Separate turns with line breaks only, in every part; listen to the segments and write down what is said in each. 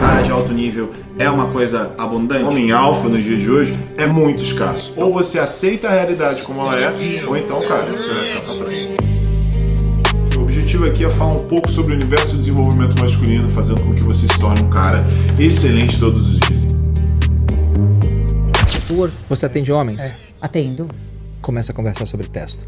cara de alto nível é uma coisa abundante? Homem alfa nos dias de hoje é muito escasso. Ou você aceita a realidade como ela é, ou então, cara, você vai ficar pra trás. O objetivo aqui é falar um pouco sobre o universo do desenvolvimento masculino, fazendo com que você se torne um cara excelente todos os dias.
Você atende homens?
Atendo.
Começa a conversar sobre testo.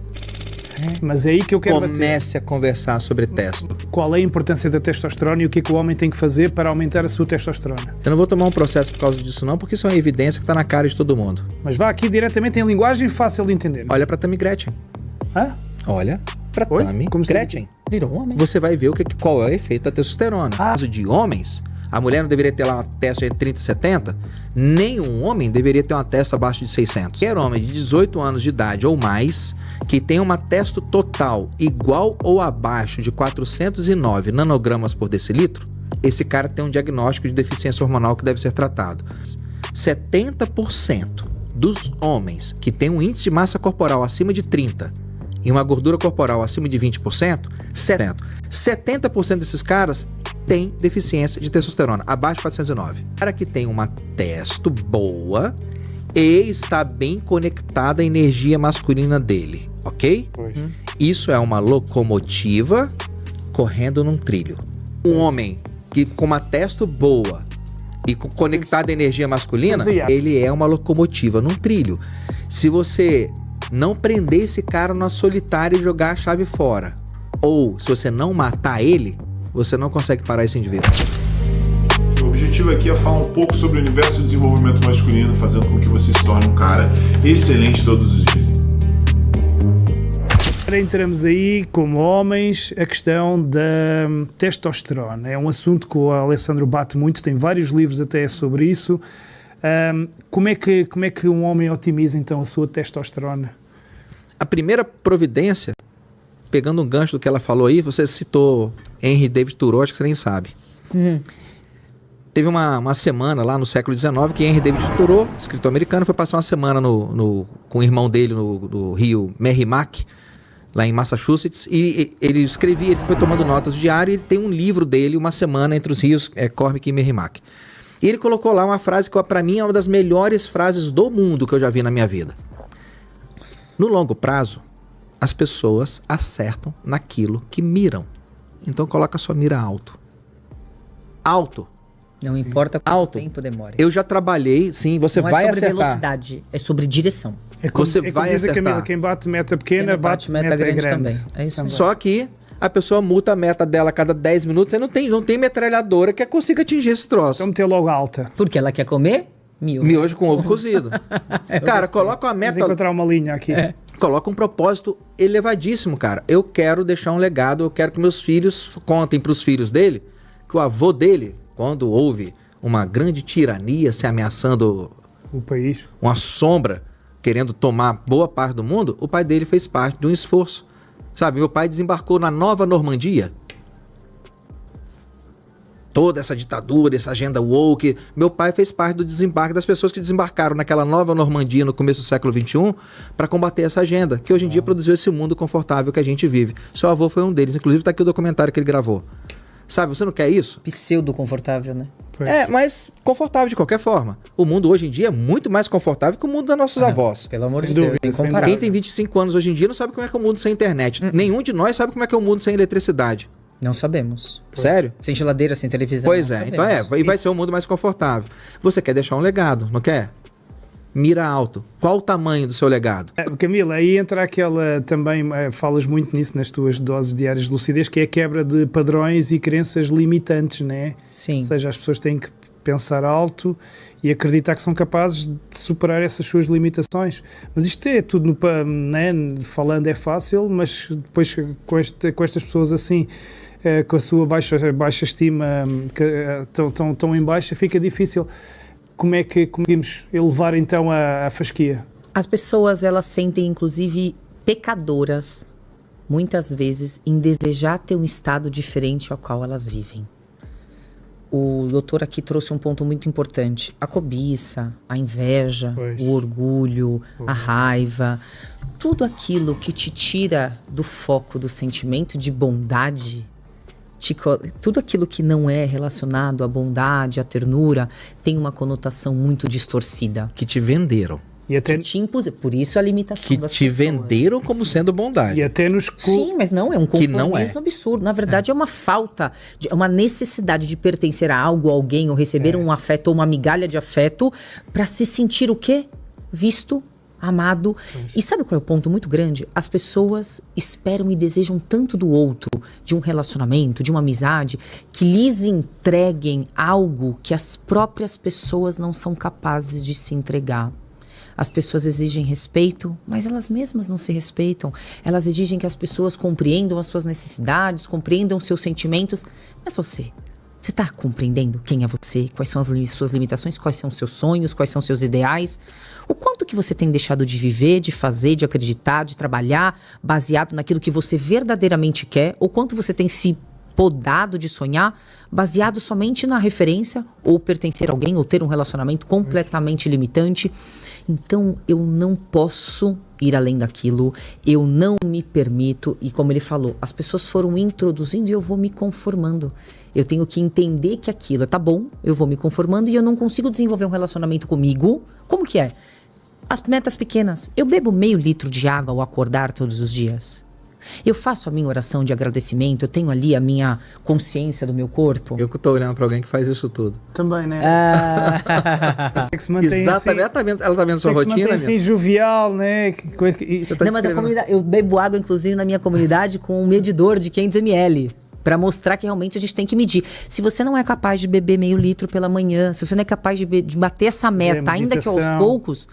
Mas é aí que eu quero
Comece a conversar sobre testo.
Qual é a importância da testosterona e o que é que o homem tem que fazer para aumentar a sua testosterona?
Eu não vou tomar um processo por causa disso não, porque isso é uma evidência que está na cara de todo mundo.
Mas vá aqui diretamente em linguagem fácil de entender.
Olha pra Tammy Gretchen.
Hã?
Olha pra
Oi?
Tammy
Como se
Gretchen.
Virou um homem.
Você vai ver qual é o efeito da testosterona. No caso de homens, a mulher não deveria ter lá uma testo entre 30 e 70. Nenhum homem deveria ter uma testo abaixo de 600. Qualquer homem de 18 anos de idade ou mais que tenha uma testo total igual ou abaixo de 409 nanogramas por decilitro, esse cara tem um diagnóstico de deficiência hormonal que deve ser tratado. 70% dos homens que têm um índice de massa corporal acima de 30 e uma gordura corporal acima de 20%, 70% desses caras têm deficiência de testosterona, abaixo de 409. O cara que tem uma testo boa e está bem conectada à energia masculina dele, ok? Isso é uma locomotiva correndo num trilho. Um homem que com uma testo boa e conectado à energia masculina, ele é uma locomotiva num trilho. Se você não prender esse cara na solitária e jogar a chave fora, ou se você não matar ele, você não consegue parar esse indivíduo.
O objetivo aqui é falar um pouco sobre o universo do desenvolvimento masculino, fazendo com que você se torne um cara excelente todos os dias.
Agora entramos aí, como homens, a questão da testosterona. É um assunto que o Alessandro bate muito, tem vários livros até sobre isso. Como é que um homem otimiza então a sua testosterona?
A primeira providência, pegando um gancho do que ela falou aí, você citou Henry David Thoreau, acho que você nem sabe. Teve uma semana lá no século XIX que Henry David Thoreau, escritor americano, foi passar uma semana com o irmão dele no rio Merrimack, lá em Massachusetts, e ele escrevia, ele foi tomando notas do diário, e ele tem um livro dele, Uma Semana entre os Rios Cormick e Merrimack. E ele colocou lá uma frase que para mim é uma das melhores frases do mundo que eu já vi na minha vida. No longo prazo, as pessoas acertam naquilo que miram. Então coloca a sua mira alto. Alto.
Não importa quanto tempo demore.
Eu já trabalhei, sim, você vai acertar.
Não é sobre velocidade, é sobre direção.
Você vai acertar.
Camila, quem bate meta pequena, bate meta grande
também. É isso.
Só que a pessoa muta a meta dela a cada 10 minutos, você não tem metralhadora que consiga atingir esse troço.
Então meter logo alta.
Porque ela quer comer miojo.
Miojo com ovo cozido. Cara, coloca uma meta...
Vamos encontrar uma linha aqui.
Coloca um propósito elevadíssimo, cara. Eu quero deixar um legado, eu quero que meus filhos contem para os filhos dele que o avô dele, quando houve uma grande tirania se ameaçando
o país,
uma sombra querendo tomar boa parte do mundo, o pai dele fez parte de um esforço. Sabe, meu pai desembarcou na Nova Normandia. Toda essa ditadura, essa agenda woke, meu pai fez parte do desembarque das pessoas que desembarcaram naquela Nova Normandia no começo do século XXI para combater essa agenda, que hoje em dia produziu esse mundo confortável que a gente vive. Seu avô foi um deles, inclusive está aqui o documentário que ele gravou. Sabe, você não quer isso?
Pseudo-confortável, né?
Mas confortável de qualquer forma. O mundo hoje em dia é muito mais confortável que o mundo dos nossos avós.
Pelo amor de Deus,
Quem tem 25 anos hoje em dia não sabe como é que é o mundo sem internet. Nenhum de nós sabe como é que é o mundo sem eletricidade.
Não sabemos.
Sério?
Sem geladeira, sem televisão.
Pois é, então e vai ser um mundo mais confortável. Você quer deixar um legado, não quer? Mira alto. Qual o tamanho do seu legado?
Camila, aí entra aquela, também falas muito nisso nas tuas doses diárias de lucidez, que é a quebra de padrões e crenças limitantes, né?
Sim.
Ou seja, as pessoas têm que pensar alto e acreditar que são capazes de superar essas suas limitações. Mas isto é tudo, né? Falando é fácil, mas depois com estas pessoas assim, com a sua baixa estima, tão em baixa, fica difícil. Como é que conseguimos elevar então a fasquia?
As pessoas, elas sentem inclusive pecadoras, muitas vezes, em desejar ter um estado diferente ao qual elas vivem. O doutor aqui trouxe um ponto muito importante. A cobiça, a inveja, o orgulho, a raiva, tudo aquilo que te tira do foco do sentimento de bondade tudo aquilo que não é relacionado à bondade, à ternura, tem uma conotação muito distorcida.
Que te venderam.
E até,
Que te impus... Por isso a limitação
Que
das
te
pessoas.
venderam como sendo bondade.
e até nos
Sim, mas não, é um
Que não
conformismo
é.
absurdo. Na verdade, é uma falta, é uma necessidade de pertencer a algo, a alguém, ou receber um afeto ou uma migalha de afeto para se sentir o quê? Visto, amado. E sabe qual é o ponto muito grande? As pessoas esperam e desejam tanto do outro, de um relacionamento, de uma amizade, que lhes entreguem algo que as próprias pessoas não são capazes de se entregar. As pessoas exigem respeito, mas elas mesmas não se respeitam. Elas exigem que as pessoas compreendam as suas necessidades, compreendam os seus sentimentos. Mas você está compreendendo quem é você? Quais são as suas limitações? Quais são os seus sonhos? Quais são os seus ideais? O quanto que você tem deixado de viver, de fazer, de acreditar, de trabalhar, baseado naquilo que você verdadeiramente quer? Ou quanto você tem se podado de sonhar, baseado somente na referência, ou pertencer a alguém, ou ter um relacionamento completamente limitante? Então, eu não posso ir além daquilo, eu não me permito, e como ele falou, as pessoas foram introduzindo e eu vou me conformando. Eu tenho que entender que aquilo tá bom, eu vou me conformando e eu não consigo desenvolver um relacionamento comigo. Como que é? As metas pequenas. Eu bebo meio litro de água ao acordar todos os dias. Eu faço a minha oração de agradecimento, eu tenho ali a minha consciência do meu corpo.
Eu que tô olhando pra alguém que faz isso tudo.
também, né? Que se mantém
Exatamente.
assim,
Ela tá vendo sua
que se
rotina,
mantém assim
amigo?
jovial, né?
Você tá
Não, mas a
descrevendo-
comunidade, eu bebo água, inclusive, na minha comunidade com um medidor de 500 ml. Para mostrar que realmente a gente tem que medir. Se você não é capaz de beber meio litro pela manhã, se você não é capaz de bater essa meta, ainda que aos
meditação.
poucos,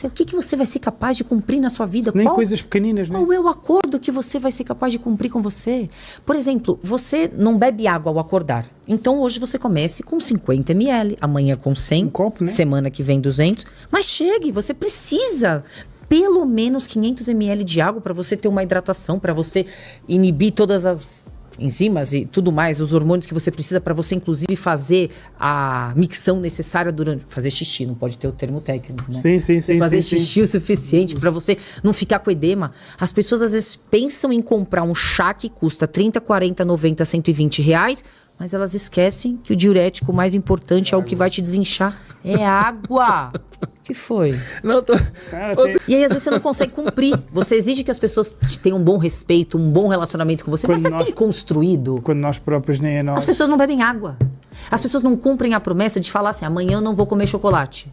o que você vai ser capaz de cumprir na sua vida?
Nem coisas pequeninas, né?
Qual é o acordo que você vai ser capaz de cumprir com você? Por exemplo, você não bebe água ao acordar. Então hoje você comece com 50 ml, amanhã com 100,
copo, né?
semana que vem 200. Mas chegue, você precisa pelo menos 500 ml de água para você ter uma hidratação, para você inibir todas as enzimas e tudo mais, os hormônios que você precisa para você, inclusive, fazer a micção necessária durante... Fazer xixi, não pode ter o termo técnico, né?
Sim, sim,
Você
sim.
fazer
sim, sim.
xixi o suficiente para você não ficar com edema. As pessoas, às vezes, pensam em comprar um chá que custa 30, 40, 90, 120 reais, mas elas esquecem que o diurético mais importante é o que vai te desinchar. É água! Que foi?
Não, tô...
Cara, tem-
E aí, às vezes, você não consegue cumprir. Você exige que as pessoas tenham um bom respeito, um bom relacionamento com você, mas
Quando
você
nós-
tem construído.
Quando nós próprios nem é
As
nós.
pessoas não bebem água. As pessoas não cumprem a promessa de falar assim, amanhã eu não vou comer chocolate.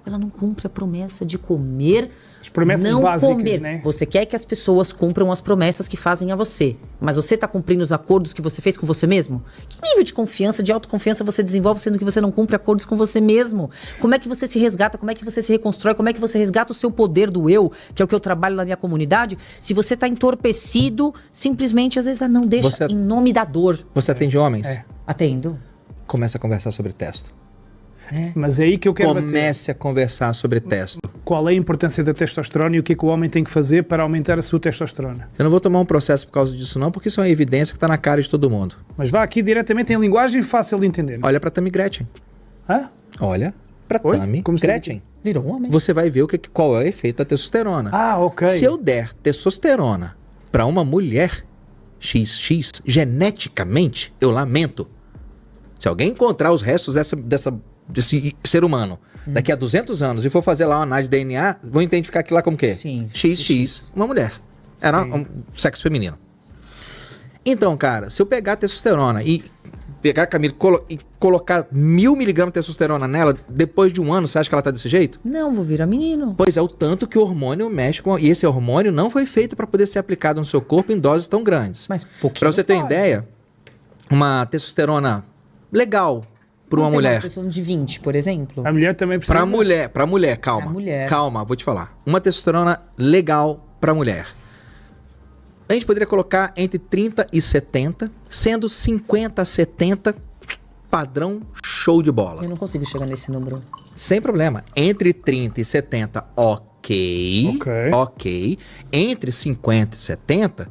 Ela não cumpre a promessa de comer,
As promessas
não
básicas,
comer.
né?
Você quer que as pessoas cumpram as promessas que fazem a você, mas você está cumprindo os acordos que você fez com você mesmo? Que nível de confiança, de autoconfiança você desenvolve sendo que você não cumpre acordos com você mesmo? Como é que você se resgata? Como é que você se reconstrói? Como é que você resgata o seu poder do eu, que é o que eu trabalho na minha comunidade? Se você está entorpecido, simplesmente às vezes não deixa
Você-
em nome da dor.
Você atende homens?
Atendo.
Começa a conversar sobre testo.
Mas é aí que eu quero bater.
Comece a conversar sobre testo.
Qual é a importância da testosterona e o que é que o homem tem que fazer para aumentar a sua testosterona?
Eu não vou tomar um processo por causa disso não, porque isso é uma evidência que tá na cara de todo mundo.
Mas vá aqui diretamente em linguagem fácil de entender.
Olha pra Tammy Gretchen.
Hã?
Olha pra
Oi?
Tammy
Como se
Gretchen.
Virou um homem.
Você vai ver qual é o efeito da testosterona.
Ah, ok.
Se eu der testosterona pra uma mulher XX, geneticamente, eu lamento. Se alguém encontrar os restos desse ser humano daqui a 200 anos e for fazer lá uma análise de DNA, vão identificar aquilo lá como o quê?
Sim.
XX, uma mulher. Era
Sim.
um sexo feminino. Então, cara, se eu pegar testosterona e pegar a Camila e colocar 1000 miligramas de testosterona nela, depois de um ano, você acha que ela tá desse jeito?
Não, vou virar menino.
Pois é, o tanto que o hormônio mexe com... E esse hormônio não foi feito para poder ser aplicado no seu corpo em doses tão grandes.
Mas pouquinho.
Para você ter uma
pode.
ideia, uma testosterona legal para uma
Não tem
mulher.
pessoa de 20, por exemplo.
A mulher também precisa.
Pra mulher, calma.
Pra mulher.
Calma, vou te falar. Uma testosterona legal pra mulher. A gente poderia colocar entre 30 e 70, sendo 50 a 70 padrão show de bola.
Eu não consigo chegar nesse número.
Sem problema. Entre 30 e 70, ok. Ok. Entre 50 e 70,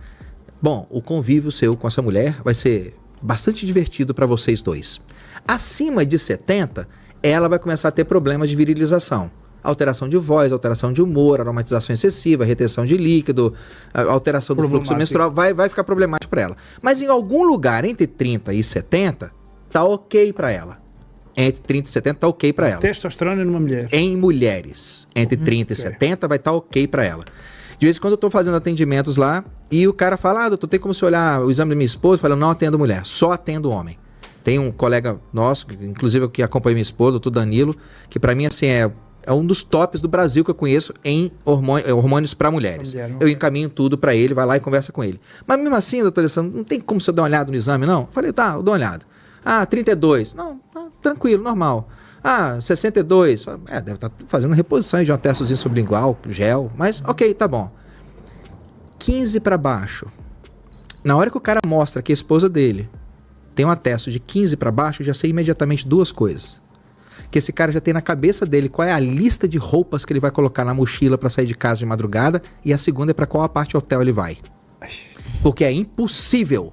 bom, o convívio seu com essa mulher vai ser bastante divertido para vocês dois. Acima de 70, ela vai começar a ter problemas de virilização. alteração de voz, alteração de humor, aromatização excessiva, retenção de líquido, alteração do fluxo menstrual, vai ficar problemático para ela. Mas em algum lugar entre 30 e 70, tá ok para ela. Entre 30 e 70 tá ok para ela.
Testosterona numa mulher.
Em mulheres, entre 30 e 70 vai estar ok para ela. De vez em quando eu tô fazendo atendimentos lá e o cara fala, doutor, tem como você olhar o exame da minha esposa? Eu falo, não atendo mulher, só atendo homem. Tem um colega nosso, inclusive que acompanha minha esposa, o doutor Danilo, que para mim assim é um dos tops do Brasil que eu conheço em hormônios para mulheres. Eu encaminho tudo para ele, vai lá e conversa com ele. Mas mesmo assim, doutor Alessandro, não tem como você dar uma olhada no exame, não? Eu falei, tá, eu dou uma olhada. 32. Não, tranquilo, normal. 62. Deve estar fazendo reposição de um testozinho sublingual, gel, mas ok, tá bom. 15 para baixo. Na hora que o cara mostra que a esposa dele tem um atesto de 15 para baixo, eu já sei imediatamente duas coisas. Que esse cara já tem na cabeça dele qual é a lista de roupas que ele vai colocar na mochila para sair de casa de madrugada, e a segunda é para qual a parte do hotel ele vai. Porque é impossível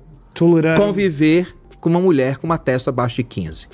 conviver com uma mulher com uma testa abaixo de 15.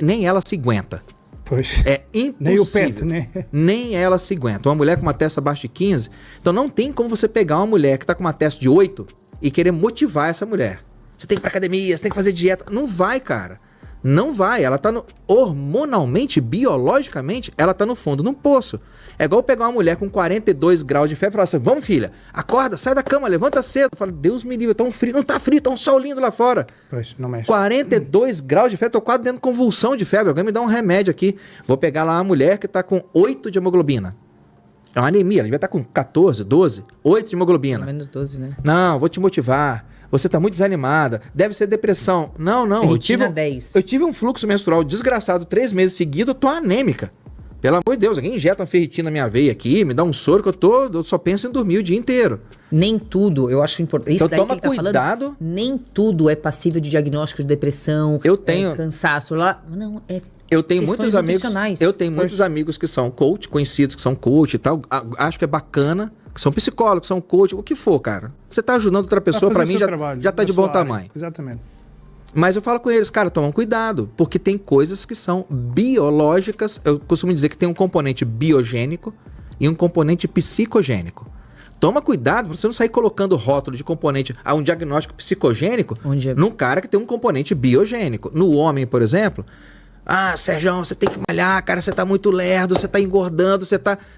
Nem ela se aguenta.
Pois.
É impossível.
Nem o pet, né?
Nem ela se aguenta. Uma mulher com uma testa abaixo de 15, então não tem como você pegar uma mulher que está com uma testa de 8 e querer motivar essa mulher. Você tem que ir pra academia, você tem que fazer dieta. Não vai, cara. Não vai. Ela tá hormonalmente, biologicamente, ela tá no fundo de um poço. É igual pegar uma mulher com 42 graus de febre e falar assim, vamos filha, acorda, sai da cama, levanta cedo. Fala, Deus me livre, tá um frio. Não tá frio, tá um sol lindo lá fora.
Pois, não mexe.
42 graus de febre, tô quase dentro de convulsão de febre. Alguém me dá um remédio aqui. Vou pegar lá uma mulher que tá com 8 de hemoglobina. É uma anemia, ela devia estar com 14, 12, 8 de hemoglobina.
Pelo menos 12, né?
Não, vou te motivar. Você tá muito desanimada. Deve ser depressão. Não.
Ferritina 10.
Eu tive um fluxo menstrual desgraçado 3 meses seguidos. Eu tô anêmica. Pelo amor de Deus, alguém injeta uma ferritina na minha veia aqui, me dá um soro que eu só penso em dormir o dia inteiro.
Nem tudo, eu acho importante. Isso
então toma cuidado.
Nem tudo é passível de diagnóstico de depressão, cansaço lá. Não,
eu tenho muitos amigos que são coach, conhecidos que são coach e tal. Acho que é bacana, que são psicólogos, são coach, o que for, cara. Você tá ajudando outra pessoa, pra mim já tá de bom tamanho.
Exatamente.
Mas eu falo com eles, cara, tomam cuidado, porque tem coisas que são biológicas. Eu costumo dizer que tem um componente biogênico e um componente psicogênico. Toma cuidado pra você não sair colocando rótulo de componente a um diagnóstico psicogênico num cara que tem um componente biogênico. No homem, por exemplo, Serjão, você tem que malhar, cara, você tá muito lerdo, você tá engordando,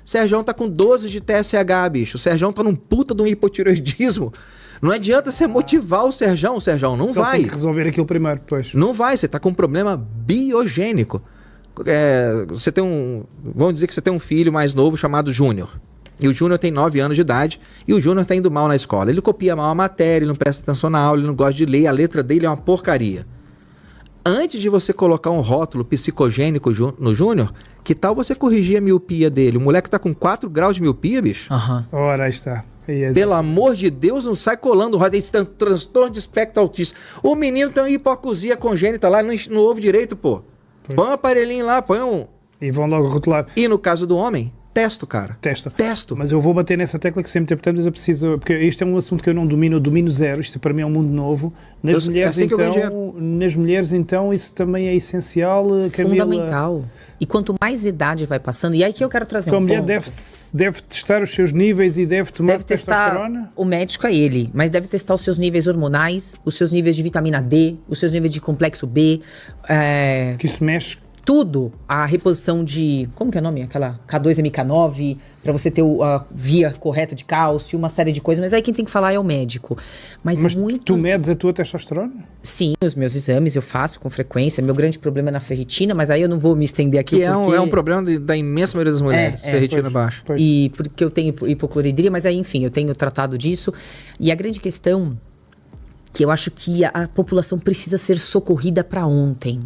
Serjão tá com 12 de TSH, bicho. O Serjão tá num puta de um hipotireoidismo. Não adianta você motivar o Serjão não
Só
vai.
Tem que resolver aquilo primeiro, depois.
Não vai, você tá com um problema biogênico. Você tem vamos dizer que você tem um filho mais novo chamado Júnior. E o Júnior tem 9 anos de idade e o Júnior tá indo mal na escola. Ele copia mal a matéria, ele não presta atenção na aula, ele não gosta de ler, a letra dele é uma porcaria. Antes de você colocar um rótulo psicogênico no Júnior, que tal você corrigir a miopia dele? O moleque tá com 4 graus de miopia, bicho.
Ora, aí está.
Pelo amor de Deus, não sai colando o rótulo. Ele tem transtorno de espectro autista. O menino tem uma hipoacusia congênita lá, não ouve direito, pô. Põe um aparelhinho lá, põe um...
E vão logo rotular.
E no caso do homem... Testo, cara.
Testo. Mas eu vou bater nessa tecla que sempre temos, eu preciso... Porque isto é um assunto que eu não domino, eu domino zero. Isto para mim é um mundo novo. Nas mulheres, então, isso também é essencial, Camila.
Fundamental. E quanto mais idade vai passando... E aí que eu quero trazer
então, a mulher deve testar os seus níveis e deve tomar testosterona?
O médico é ele, mas deve testar os seus níveis hormonais, os seus níveis de vitamina D, os seus níveis de complexo B.
Que isso mexe...
Tudo, a reposição de, como que é o nome? Aquela K2-MK9, para você ter a via correta de cálcio, uma série de coisas, mas aí quem tem que falar é o médico. Mas
tu medes a tua testosterona?
Sim, os meus exames eu faço com frequência, meu grande problema é na ferritina, mas aí eu não vou me estender aqui.
Que é um problema da imensa maioria das mulheres, ferritina baixa.
E porque eu tenho hipocloridria, mas aí enfim, eu tenho tratado disso. E a grande questão, que eu acho que a população precisa ser socorrida para ontem.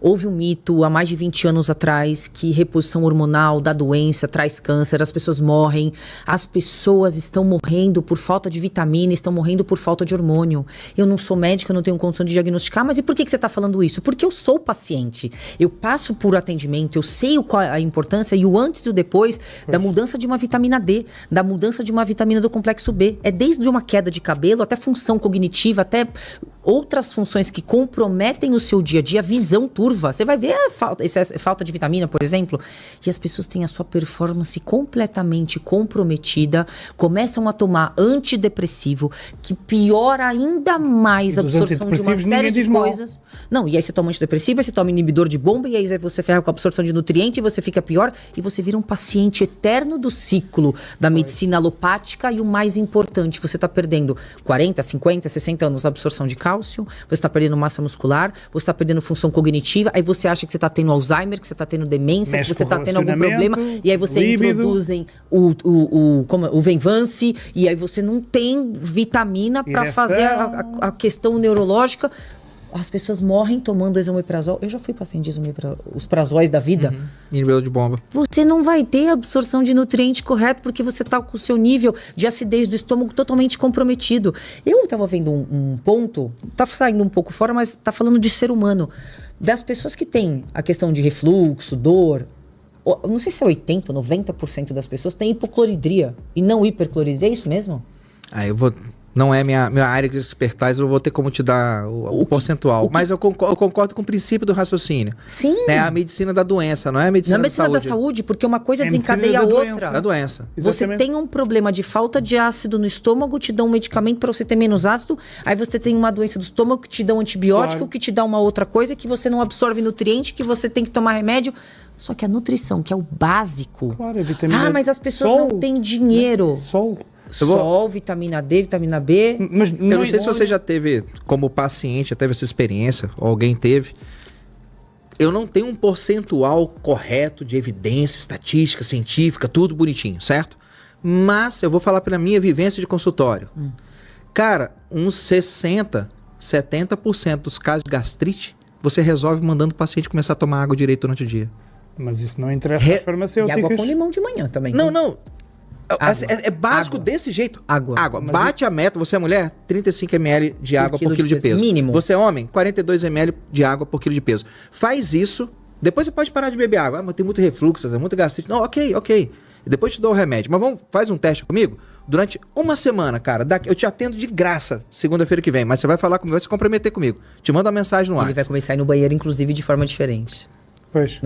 Houve um mito há mais de 20 anos atrás que reposição hormonal dá doença, traz câncer, as pessoas morrem. As pessoas estão morrendo por falta de vitamina, estão morrendo por falta de hormônio. Eu não sou médica, eu não tenho condição de diagnosticar, mas e por que você está falando isso? Porque eu sou paciente. Eu passo por atendimento, eu sei qual é a importância e o antes e o depois da mudança de uma vitamina D, da mudança de uma vitamina do complexo B. É desde uma queda de cabelo até função cognitiva, até outras funções que comprometem o seu dia a dia, visão, tudo. curva, você vai ver a falta de vitamina, por exemplo, e as pessoas têm a sua performance completamente comprometida, começam a tomar antidepressivo, que piora ainda mais a absorção de uma série de coisas. Não, e aí você toma antidepressivo, aí você toma inibidor de bomba, e aí você ferra com a absorção de nutriente, e você fica pior, e você vira um paciente eterno do ciclo da medicina alopática, e o mais importante, você está perdendo 40, 50, 60 anos de absorção de cálcio, você está perdendo massa muscular, você está perdendo função cognitiva, aí você acha que você está tendo Alzheimer, que você está tendo demência,
mexe
que você está tendo algum
relacionamento,
problema, e aí você
líbido.
introduzem o Venvance, e aí você não tem vitamina para fazer a questão neurológica. As pessoas morrem tomando esomeprazol. Eu já fui paciente de esomeprazol, os prazóis da vida.
Inibidor de bomba.
Você não vai ter a absorção de nutriente correto porque você está com o seu nível de acidez do estômago totalmente comprometido. Eu estava vendo um ponto, tá saindo um pouco fora, mas tá falando de ser humano. Das pessoas que têm a questão de refluxo, dor, não sei se é 80%, 90% das pessoas têm hipocloridria e não hipercloridria, é isso mesmo?
Aí eu vou... Não é minha área de expertise, eu não vou ter como te dar o percentual. Mas eu concordo com o princípio do raciocínio.
Sim.
É a medicina da doença, não é a medicina
Na medicina da saúde, porque uma coisa desencadeia a outra.
Da doença.
Você tem um problema de falta de ácido no estômago, te dão um medicamento para você ter menos ácido, aí você tem uma doença do estômago que te dá um antibiótico, que te dá uma outra coisa, que você não absorve nutriente, que você tem que tomar remédio. Só que a nutrição, que é o básico...
Claro, a vitamina
mas as pessoas não têm dinheiro.
Sol,
vitamina D, vitamina B.
Mas
eu não sei se você já teve, como paciente, já teve essa experiência, ou alguém teve. Eu não tenho um percentual correto de evidência, estatística, científica, tudo bonitinho, certo? Mas eu vou falar pela minha vivência de consultório. Cara, uns 60, 70% dos casos de gastrite, você resolve mandando o paciente começar a tomar água direito durante o dia.
Mas isso não interessa às farmacêuticas.
E água com limão de manhã também.
Não. É básico desse jeito.
Água.
Bate a meta. Você é mulher, 35 ml de água por quilo de peso.
Mínimo.
Você é homem, 42 ml de água por quilo de peso. Faz isso. Depois você pode parar de beber água. Mas tem muito refluxo, é muito gastrite. Não, ok. E depois te dou o remédio. Mas faz um teste comigo. Durante uma semana, cara. Eu te atendo de graça segunda-feira que vem. Mas você vai falar comigo, vai se comprometer comigo. Te manda uma mensagem no WhatsApp.
Ele vai começar a ir no banheiro, inclusive, de forma diferente.
Pois.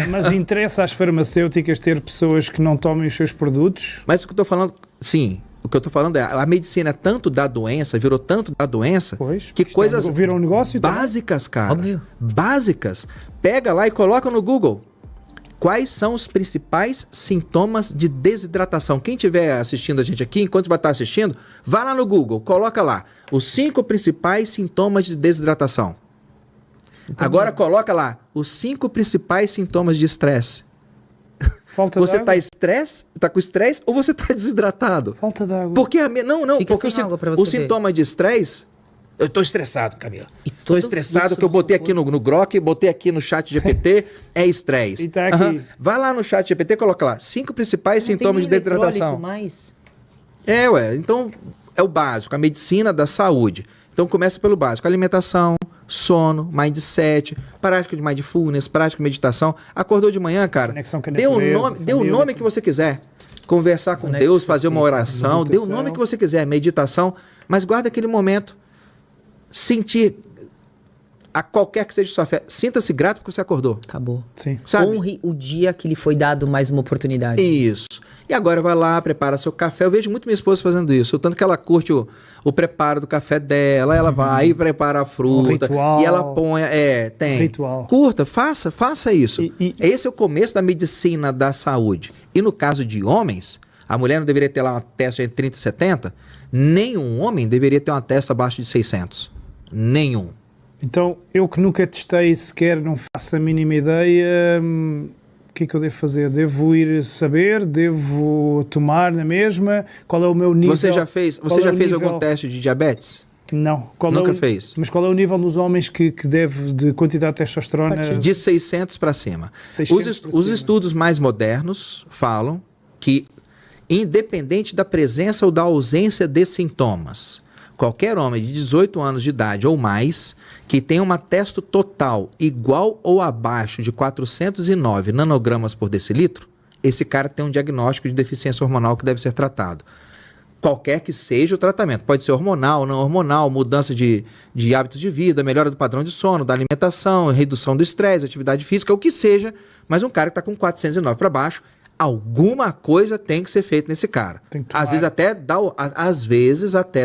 Mas interessa às farmacêuticas ter pessoas que não tomem os seus produtos?
Mas o que eu tô falando, sim, o que eu tô falando é a medicina é tanto da doença, virou tanto da doença, que coisas
viram um negócio
básicas,
também.
cara.
Óbvio.
Básicas. Pega lá e coloca no Google. Quais são os principais sintomas de desidratação? Quem estiver assistindo a gente aqui, enquanto vai estar assistindo, vai lá no Google, coloca lá os 5 principais sintomas de desidratação. Agora coloca lá os 5 principais sintomas de estresse. Você está com estresse ou você está desidratado?
Falta d'água.
Porque porque o sintoma de estresse... Eu estou estressado, Camila. Estou estressado que eu botei aqui no Grok, botei aqui no chat GPT, é estresse.
E tá aqui.
Vai lá no chat GPT, coloca lá 5 principais sintomas de desidratação. Então é o básico, a medicina da saúde. Então começa pelo básico, alimentação, sono, mindset, prática de mindfulness, prática de meditação. Acordou de manhã, cara, dê o nome que você quiser. Conversar com Deus, fazer uma oração, dê o nome que você quiser, meditação, mas guarda aquele momento. Sentir, a qualquer que seja sua fé, sinta-se grato porque você acordou.
Acabou.
Sim.
Sabe?
Honre o dia que lhe foi dado mais uma oportunidade.
Isso. E agora vai lá, prepara seu café. Eu vejo muito minha esposa fazendo isso. O tanto que ela curte o preparo do café dela, ela vai e prepara a fruta.
Ritual.
E ela põe. Tem.
Ritual.
Curta, faça isso. Esse é o começo da medicina da saúde. E no caso de homens, a mulher não deveria ter lá uma testa entre 30 e 70, nenhum homem deveria ter uma testa abaixo de 600. Nenhum.
Então, eu que nunca testei sequer, não faço a mínima ideia, o que é que eu devo fazer? Devo ir saber? Devo tomar na mesma? Qual é o meu nível?
Você já fez algum teste de diabetes?
Não.
Nunca fez?
Mas qual é o nível nos homens que deve de quantidade de testosterona?
De 600 para cima. Os estudos mais modernos falam que, independente da presença ou da ausência de sintomas, qualquer homem de 18 anos de idade ou mais que tenha uma testo total igual ou abaixo de 409 nanogramas por decilitro, esse cara tem um diagnóstico de deficiência hormonal que deve ser tratado. Qualquer que seja o tratamento. Pode ser hormonal, não hormonal, mudança de hábitos de vida, melhora do padrão de sono, da alimentação, redução do estresse, atividade física, o que seja. Mas um cara que está com 409 para baixo, alguma coisa tem que ser feita nesse cara. Às vezes até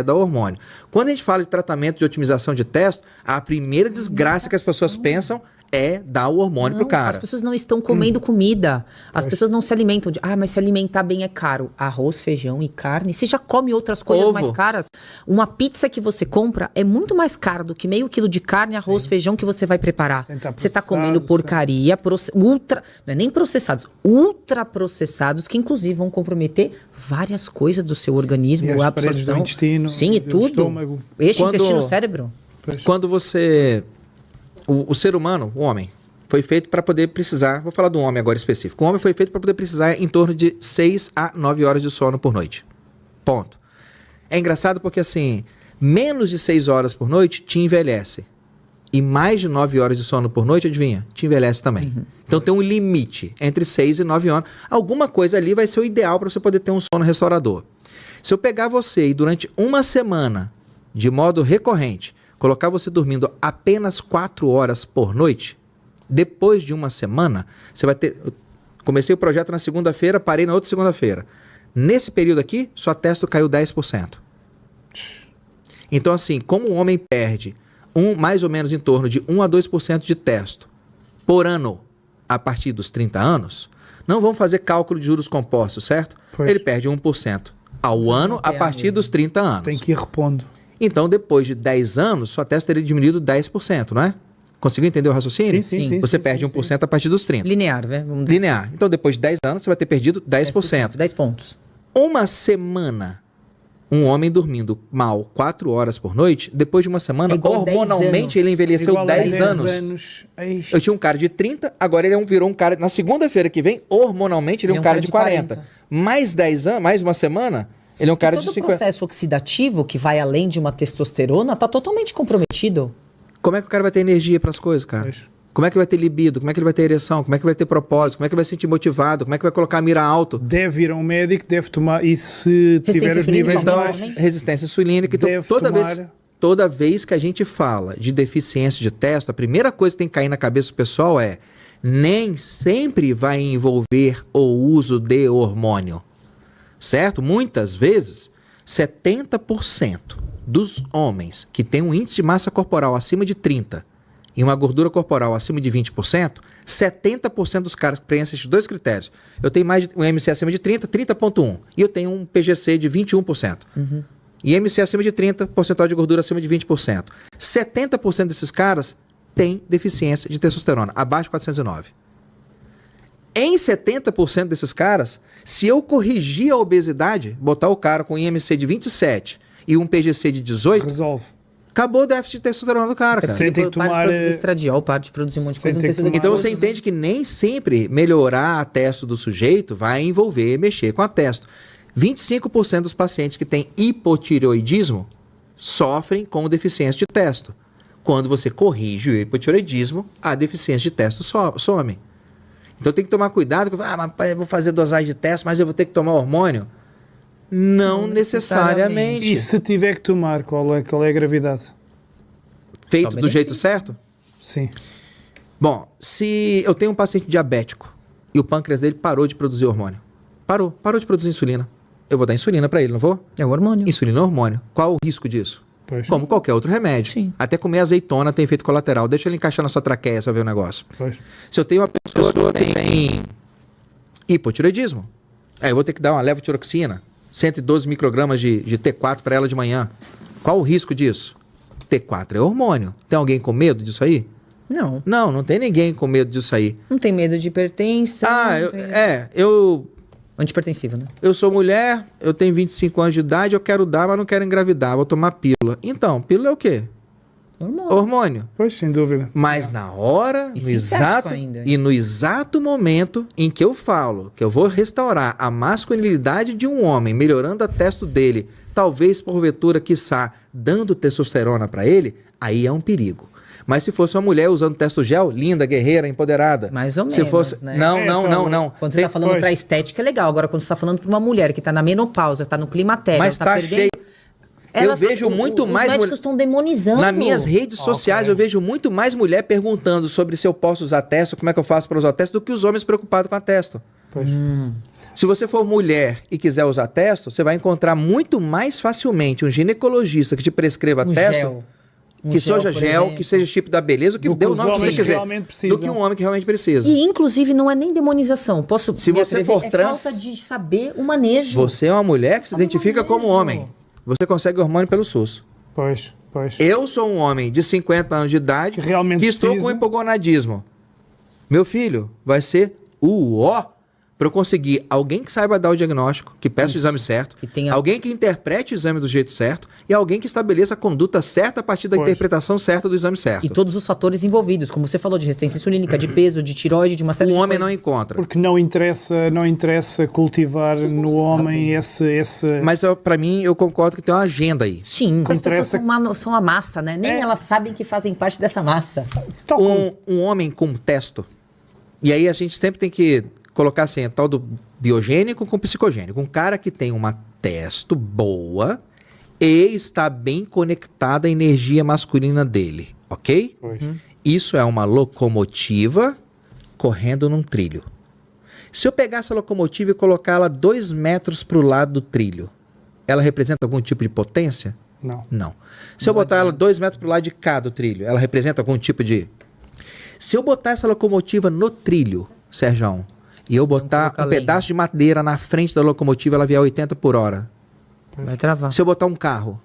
dá hormônio. Quando a gente fala de tratamento de otimização de testo, a primeira desgraça que as pessoas pensam é dar o hormônio pro cara.
As pessoas não estão comendo comida. As pessoas não se alimentam de... mas se alimentar bem é caro. Arroz, feijão e carne. Você já come outras coisas mais caras. Uma pizza que você compra é muito mais cara do que meio quilo de carne, arroz, feijão que você vai preparar. Você tá comendo porcaria, não é nem processados, ultraprocessados, que inclusive vão comprometer várias coisas do seu organismo, a absorção.
Do intestino,
sim, e tudo.
Estômago.
Intestino, cérebro.
Quando você... O ser humano, o homem, foi feito para poder precisar... Vou falar do homem agora específico. O homem foi feito para poder precisar em torno de 6 a 9 horas de sono por noite. Ponto. É engraçado porque, assim, menos de 6 horas por noite te envelhece. E mais de 9 horas de sono por noite, adivinha? Te envelhece também. Então tem um limite entre 6 e 9 horas. Alguma coisa ali vai ser o ideal para você poder ter um sono restaurador. Se eu pegar você e durante uma semana, de modo recorrente, colocar você dormindo apenas 4 horas por noite, depois de uma semana, você vai ter... Comecei o projeto na segunda-feira, parei na outra segunda-feira. Nesse período aqui, sua testo caiu 10%. Então, assim, como o homem perde mais ou menos em torno de 1 a 2% de testo por ano a partir dos 30 anos, não vamos fazer cálculo de juros compostos, certo?
Pois.
Ele perde 1% ao ano a partir dos 30 anos.
Tem que ir repondo.
Então, depois de 10 anos, sua testo teria diminuído 10%, não é? Conseguiu entender o raciocínio?
Sim.
Você perde 1% a partir dos 30.
Linear, né? Vamos dizer
Linear. Então, depois de 10 anos, você vai ter perdido 10%.
10 pontos.
Uma semana, um homem dormindo mal 4 horas por noite, depois de uma semana, hormonalmente, ele envelheceu 10 anos. Eu tinha um cara de 30, agora ele virou um cara... Na segunda-feira que vem, hormonalmente, ele é um cara de 40. Mais 10 anos, mais uma semana... Ele é um cara de 50.
Todo o processo oxidativo que vai além de uma testosterona está totalmente comprometido.
Como é que o cara vai ter energia para as coisas, cara? Como é que vai ter libido? Como é que ele vai ter ereção? Como é que vai ter propósito? Como é que vai se sentir motivado? Como é que vai colocar a mira alto?
Deve ir a um médico, deve tomar... E se tiver os níveis baixos...
Resistência insulínica. Então, toda vez que a gente fala de deficiência de testo, a primeira coisa que tem que cair na cabeça do pessoal é: nem sempre vai envolver o uso de hormônio. Certo? Muitas vezes, 70% dos homens que têm um índice de massa corporal acima de 30 e uma gordura corporal acima de 20%, 70% dos caras que preenchem esses dois critérios. Eu tenho um MC acima de 30, 30,1%. E eu tenho um PGC de 21%. E MC acima de 30, percentual de gordura acima de 20%. 70% desses caras têm deficiência de testosterona, abaixo de 409. Em 70% desses caras, se eu corrigir a obesidade, botar o cara com IMC de 27 e um PGC de 18,
resolve.
Acabou o déficit de testosterona do cara.
Você tem que tomar... Para de produzir estradiol, para de produzir um monte de coisa.
Então você entende que nem sempre melhorar a testo do sujeito vai envolver mexer com a testo. 25% dos pacientes que têm hipotireoidismo sofrem com deficiência de testo. Quando você corrige o hipotireoidismo, a deficiência de testo some. Então tem que tomar cuidado. Mas eu vou fazer dosagem de testo, mas eu vou ter que tomar hormônio? Não necessariamente.
E se tiver que tomar, qual é a gravidade?
Feito do jeito certo?
Sim.
Bom, se eu tenho um paciente diabético e o pâncreas dele parou de produzir hormônio. Parou de produzir insulina. Eu vou dar insulina para ele, não vou?
É o hormônio.
Insulina é hormônio. Qual o risco disso?
Pois.
Como qualquer outro remédio.
Sim.
Até comer azeitona tem efeito colateral. Deixa ele encaixar na sua traqueia, você ver o negócio.
Pois.
Se eu tenho uma pessoa que tem hipotireoidismo, aí eu vou ter que dar uma levotiroxina, 112 microgramas de T4 para ela de manhã. Qual o risco disso? T4 é hormônio. Tem alguém com medo disso aí?
Não.
Não tem ninguém com medo disso aí.
Não tem medo de hipertensão. Antihipertensivo, né?
Eu sou mulher, eu tenho 25 anos de idade, eu quero dar, mas não quero engravidar, vou tomar pílula. Então, pílula é o quê? Hormônio.
Pois, sem dúvida.
Mas na hora, no exato momento em que eu falo que eu vou restaurar a masculinidade de um homem, melhorando a testo dele, talvez porventura, quiçá, dando testosterona para ele, aí é um perigo. Mas se fosse uma mulher usando testogel, linda, guerreira, empoderada.
Mais ou
Se
menos,
fosse...
né?
Não.
Quando você tá falando pra estética é legal. Agora, quando você tá falando pra uma mulher que tá na menopausa, tá no climatério,
Mas
ela tá
tá
perdendo...
cheio. Eu vejo muito mais...
Os médicos estão demonizando.
Nas minhas redes sociais, eu vejo muito mais mulher perguntando sobre se eu posso usar testo, como é que eu faço para usar testo, do que os homens preocupados com a testo. Se você for mulher e quiser usar testo, você vai encontrar muito mais facilmente um ginecologista que te prescreva testo, que seja gel, que seja tipo da beleza, o que dê o nome que você quiser, do que um homem que realmente precisa.
E, inclusive, não é nem demonização.
Se você for trans,
falta de saber o manejo.
Você é uma mulher que se identifica como homem. Você consegue hormônio pelo SUS.
Pois.
Eu sou um homem de 50 anos de idade que estou com hipogonadismo. Meu filho vai ser o ó para eu conseguir alguém que saiba dar o diagnóstico, que peça o exame certo, alguém que interprete o exame do jeito certo e alguém que estabeleça a conduta certa a partir da interpretação certa do exame certo.
E todos os fatores envolvidos, como você falou, de resistência insulínica, de peso, de tireoide, de uma série de coisas.
O homem não encontra.
Porque não interessa cultivar no homem esse...
Mas para mim, eu concordo que tem uma agenda aí.
Sim, as pessoas são a massa, né? Nem elas sabem que fazem parte dessa massa.
Um homem com testo, e aí a gente sempre tem que colocar assim, a tal do biogênico com psicogênico. Um cara que tem uma testo boa e está bem conectado à energia masculina dele, ok? Isso é uma locomotiva correndo num trilho. Se eu pegar essa locomotiva e colocá-la 2 metros para o lado do trilho, ela representa algum tipo de potência? Não. Se eu botar ela 2 metros para o lado de cá do trilho, ela representa algum tipo de... Se eu botar essa locomotiva no trilho, Sérgio, e eu botar um pedaço de madeira na frente da locomotiva, ela vier 80 por hora.
Vai travar.
Se eu botar um carro,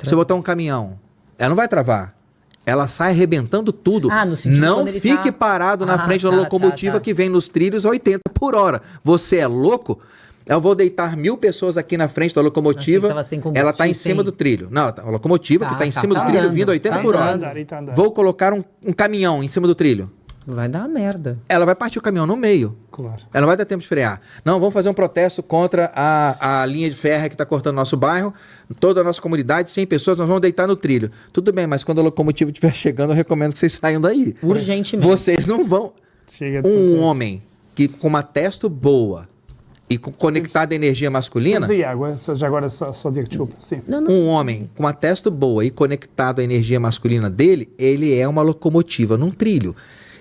se eu botar um caminhão, ela não vai travar. Ela sai arrebentando tudo.
No sentido
não fique parado na frente da locomotiva que vem nos trilhos a 80 por hora. Você é louco? Eu vou deitar 1000 pessoas aqui na frente da locomotiva, ela está em cima do trilho. Não, a locomotiva que está em cima do trilho vindo a 80 por hora. Vou colocar um caminhão em cima do trilho.
Vai dar merda.
Ela vai partir o caminhão no meio.
Claro.
Ela não vai dar tempo de frear. Não, vamos fazer um protesto contra a linha de ferro que está cortando nosso bairro, toda a nossa comunidade, 100 pessoas, nós vamos deitar no trilho. Tudo bem, mas quando a locomotiva estiver chegando, eu recomendo que vocês saiam daí.
Urgentemente.
Vocês não vão... Um homem que com uma testo boa e conectado à energia masculina...
Mas e água? Já agora só digo desculpa. Sim.
Um homem com uma testo boa e conectado à energia masculina dele, ele é uma locomotiva num trilho.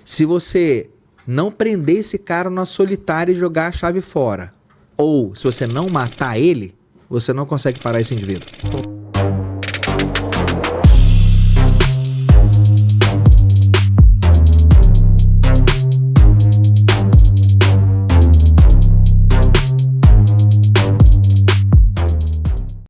Se você não prender esse cara na solitária e jogar a chave fora, ou se você não matar ele, você não consegue parar esse indivíduo.